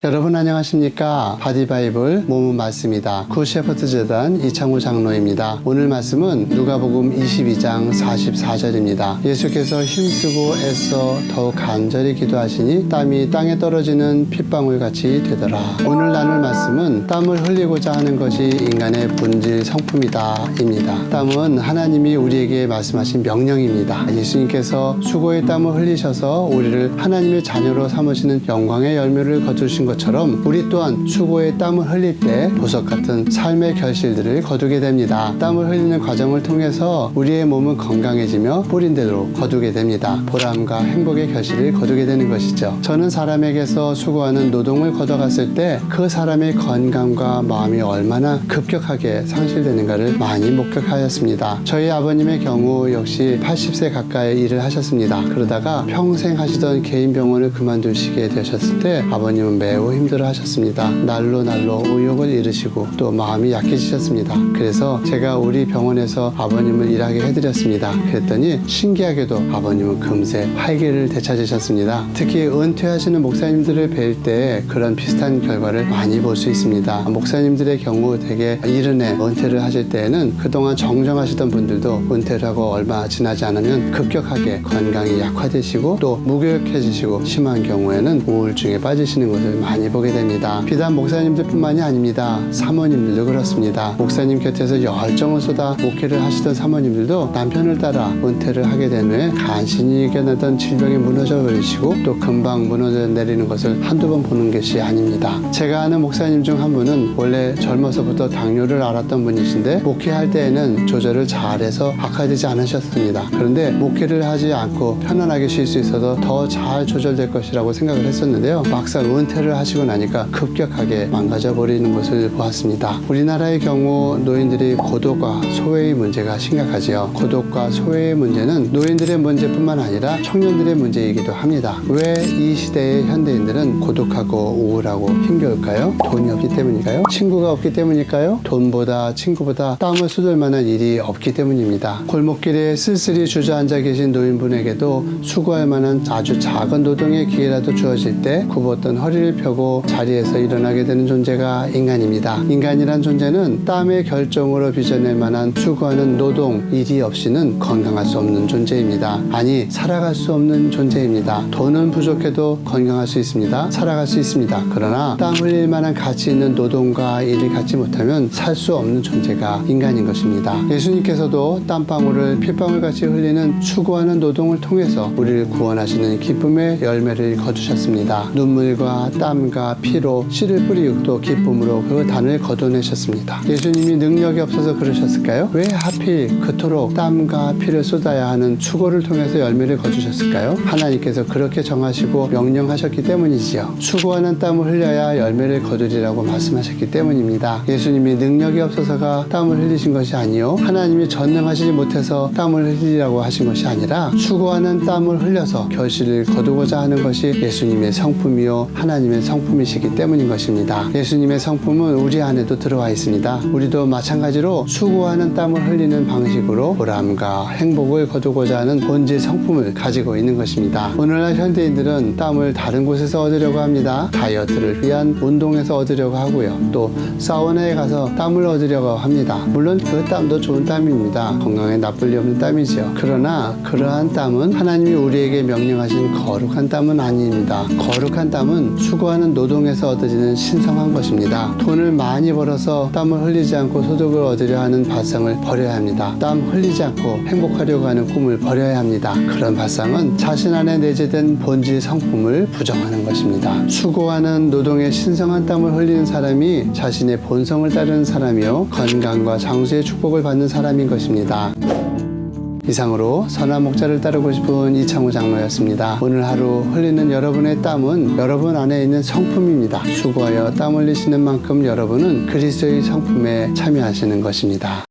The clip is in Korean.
여러분 안녕하십니까? 바디바이블 몸은 말씀이다. 굿셰퍼드 재단 이창호 장로입니다. 오늘 말씀은 누가복음 22장 44절입니다. 예수께서 힘쓰고 애써 더욱 간절히 기도하시니 땀이 땅에 떨어지는 핏방울같이 되더라. 오늘 나눌 말씀은 땀을 흘리고자 하는 것이 인간의 본질 성품이다 입니다. 땀은 하나님이 우리에게 말씀하신 명령입니다. 예수님께서 수고의 땀을 흘리셔서 우리를 하나님의 자녀로 삼으시는 영광의 열매를 거두신 것처럼 우리 또한 수고의 땀을 흘릴 때 보석 같은 삶의 결실들을 거두게 됩니다. 땀을 흘리는 과정을 통해서 우리의 몸은 건강해지며 뿌린 대로 거두게 됩니다. 보람과 행복의 결실을 거두게 되는 것이죠. 저는 사람에게서 수고하는 노동을 걷어갔을 때 그 사람의 건강과 마음이 얼마나 급격하게 상실되는가를 많이 목격하였습니다. 저희 아버님의 경우 역시 80세 가까이 일을 하셨습니다. 그러다가 평생 하시던 개인 병원을 그만두시게 되셨을 때 아버님은 매우 힘들어 하셨습니다. 날로 의욕을 잃으시고 또 마음이 약해지셨습니다. 그래서 제가 우리 병원에서 아버님을 일하게 해드렸습니다. 그랬더니 신기하게도 아버님은 금세 활기를 되찾으셨습니다. 특히 은퇴하시는 목사님들을 뵐 때 그런 비슷한 결과를 많이 볼 수 있습니다. 목사님들의 경우 되게 이른해 은퇴를 하실 때에는 그동안 정정하시던 분들도 은퇴를 하고 얼마 지나지 않으면 급격하게 건강이 약화되시고 또 무기력해지시고 심한 경우에는 우울증에 빠지시는 것을 많이 보게 됩니다. 비단 목사님들 뿐만이 아닙니다. 사모님들도 그렇습니다. 목사님 곁에서 열정을 쏟아 목회를 하시던 사모님들도 남편을 따라 은퇴를 하게 된 후에 간신히 이겨내던 질병에 무너져 버리시고 또 금방 무너져 내리는 것을 한두 번 보는 것이 아닙니다. 제가 아는 목사님 중 한 분은 원래 젊어서부터 당뇨를 앓았던 분이신데 목회할 때에는 조절을 잘해서 악화되지 않으셨습니다. 그런데 목회를 하지 않고 편안하게 쉴 수 있어서 더 잘 조절될 것이라고 생각을 했었는데요. 막상 은퇴를 하시고 나니까 급격하게 망가져 버리는 것을 보았습니다. 우리나라의 경우 노인들이 고독과 소외의 문제가 심각하지요. 고독과 소외의 문제는 노인들의 문제뿐만 아니라 청년들의 문제이기도 합니다. 왜 이 시대의 현대인들은 고독하고 우울하고 힘겨울까요? 돈이 없기 때문일까요? 친구가 없기 때문일까요? 돈보다 친구보다 땀을 쏟을 만한 일이 없기 때문입니다. 골목길에 쓸쓸히 주저앉아 계신 노인분에게도 수고할 만한 아주 작은 노동의 기회라도 주어질 때 굽었던 허리를 펴고 자리에서 일어나게 되는 존재가 인간입니다. 인간이란 존재는 땀의 결정으로 빚어낼 만한 수고하는 노동, 일이 없이는 건강할 수 없는 존재입니다. 아니, 살아갈 수 없는 존재입니다. 돈은 부족해도 건강할 수 있습니다. 살아갈 수 있습니다. 그러나 땀 흘릴 만한 가치 있는 노동과 일을 갖지 못하면 살 수 없는 존재가 인간인 것입니다. 예수님께서도 땀방울을 핏방울같이 흘리는 수고하는 노동을 통해서 우리를 구원하시는 기쁨의 열매를 거두셨습니다. 눈물과 땀과 피로 씨를 뿌리고 또 기쁨으로 그 단을 거둬내셨습니다. 예수님이 능력이 없어서 그러셨을까요? 왜 하필 그토록 땀과 피를 쏟아야 하는 수고를 통해서 열매를 거두셨을까요? 하나님께서 그렇게 정하시고 명령하셨기 때문이지요. 수고하는 땀을 흘려야 열매를 거두리라고 말씀하셨기 때문입니다. 예수님이 능력이 없어서가 땀을 흘리신 것이 아니요, 하나님이 전능하시지 못해서 땀을 흘리라고 하신 것이 아니라 수고하는 땀을 흘려서 결실을 거두고자 하는 것이 예수님의 성품이요 하나님의 성품이시기 때문인 것입니다. 예수님의 성품은 우리 안에도 들어와 있습니다. 우리도 마찬가지로 수고하는 땀을 흘리는 방식으로 보람과 행복을 거두고자 하는 본질 성품을 가지고 있는 것입니다. 오늘날 현대인들은 땀을 다른 곳에서 얻으려고 합니다. 다이어트를 위한 운동에서 얻으려고 하고요. 또 사우나에 가서 땀을 얻으려고 합니다. 물론 그 땀도 좋은 땀입니다. 건강에 나쁠 리 없는 땀이죠. 그러나 그러한 땀은 하나님이 우리에게 명령하신 거룩한 땀은 아닙니다. 거룩한 땀은 수고하는 노동에서 얻어지는 신성한 것입니다. 돈을 많이 벌어서 땀을 흘리지 않고 소득을 얻으려 하는 발상을 버려야 합니다. 땀 흘리지 않고 행복하려고 하는 꿈을 버려야 합니다. 그런 발상은 자신 안에 내재된 본질 성품을 부정하는 것입니다. 수고하는 노동에 신성한 땀을 흘리는 사람이 자신의 본성을 따르는 사람이요 건강과 장수의 축복을 받는 사람인 것입니다. 이상으로 선한 목자를 따르고 싶은 이창호 장로였습니다. 오늘 하루 흘리는 여러분의 땀은 여러분 안에 있는 성품입니다. 수고하여 땀 흘리시는 만큼 여러분은 그리스도의 성품에 참여하시는 것입니다.